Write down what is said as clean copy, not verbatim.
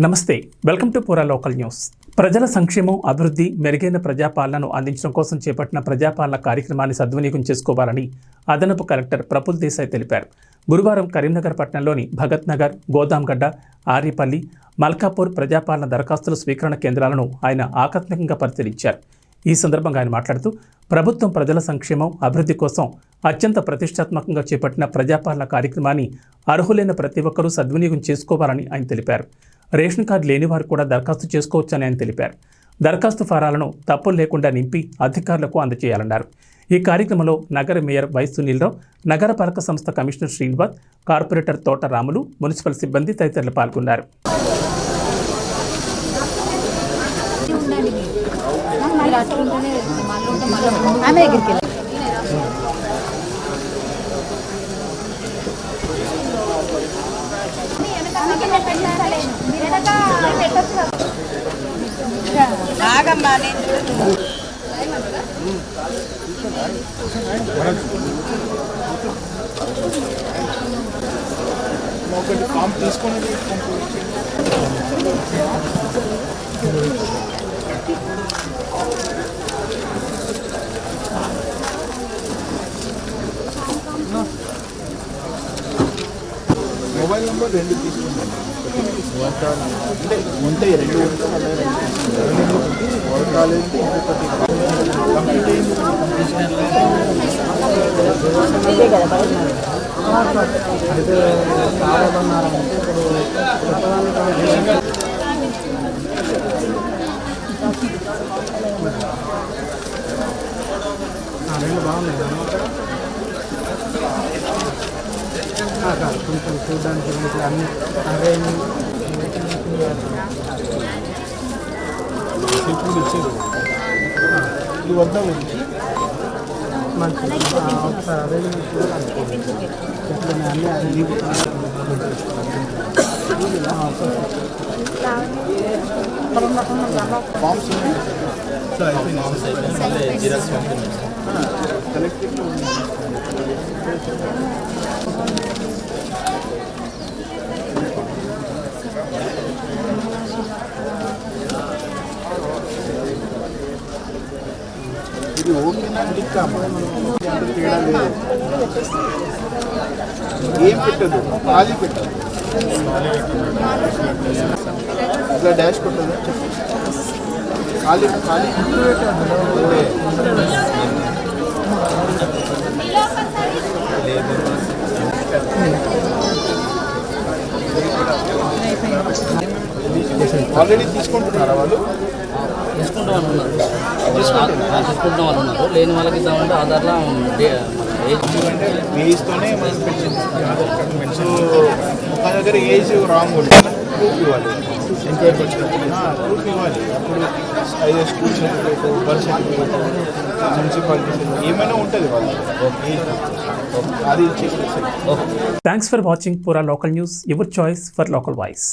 నమస్తే, welcome to పూరా local news. ప్రజల సంక్షేమం, అభివృద్ధి, మెరుగైన ప్రజాపాలనను అందించడం కోసం చేపట్టిన ప్రజాపాలన కార్యక్రమాన్ని సద్వినియోగం చేసుకోవాలని అదనపు కలెక్టర్ ప్రఫుల్ దేశాయ్ తెలిపారు. గురువారం కరీంనగర్ పట్టణంలోని భగత్ నగర్, గోదాంగడ్డ, ఆర్యపల్లి, మల్కాపూర్ ప్రజాపాలన దరఖాస్తుల స్వీకరణ కేంద్రాలను ఆయన ఆకస్మికంగా పరిశీలించారు. ఈ సందర్భంగా ఆయన మాట్లాడుతూ ప్రభుత్వం ప్రజల సంక్షేమం, అభివృద్ధి కోసం అత్యంత ప్రతిష్టాత్మకంగా చేపట్టిన ప్రజాపాలన కార్యక్రమాన్ని అర్హులైన ప్రతి ఒక్కరూ సద్వినియోగం చేసుకోవాలని ఆయన తెలిపారు. రేషన్ కార్డు లేని వారు కూడా దరఖాస్తు చేసుకోవచ్చని ఆయన తెలిపారు. దరఖాస్తు ఫారాలను తప్పులు లేకుండా నింపి అధికారులకు అందజేయాలన్నారు. ఈ కార్యక్రమంలో నగర మేయర్ వై సునీల్రావు, నగరపాలక సంస్థ కమిషనర్ శ్రీనివాస్, కార్పొరేటర్ తోట రాములు, మున్సిపల్ సిబ్బంది తదితరులు పాల్గొన్నారు. మొబైల్ నెంబర్ 2 తీసుకుంటాను అంటే ఉంటాయి 2 కాలేజీ కంప్లీట్ అయింది. అయితే సారబన్నారంటే ఇప్పుడు రెండు బాగున్నాయి కొంచెం చూడడానికి అన్ని ఇచ్చారు ఇది వద్దాం మంచి ఒకసారి అరేంజ్మెంట్ కూడా అన్నీ ఫామ్స్ కలెక్టివ్ ఇది ఓకేనా లిక్కా తేడా లేదు, ఏం పెట్టదు, ఖాళీ పెట్టదు, ఇట్లా డాష్ కొట్టదు, ఖాళీ ఖాళీ ఆల్రెడీ తీసుకుంటున్నారా వాళ్ళు? తీసుకుంటాం వాళ్ళు ఉన్నారు. లేని వాళ్ళకి ఇద్దామంటే ఆధార్లో ఏజ్తోనే మనం పెట్టింది. సో ఒక దగ్గర ఏజ్ రాంగ్ ఉంటుంది, ప్రూఫ్ ఇవ్వాలి, ఎంక్వైరీకి వచ్చినప్పుడు ప్రూఫ్ ఇవ్వాలి. అప్పుడు ఐదో school certificate, birth certificate, municipality ఏమైనా ఉంటుంది వాళ్ళు అది ఇచ్చేసి. థ్యాంక్స్ ఫర్ వాచింగ్ పూరా local news, your choice for local voice.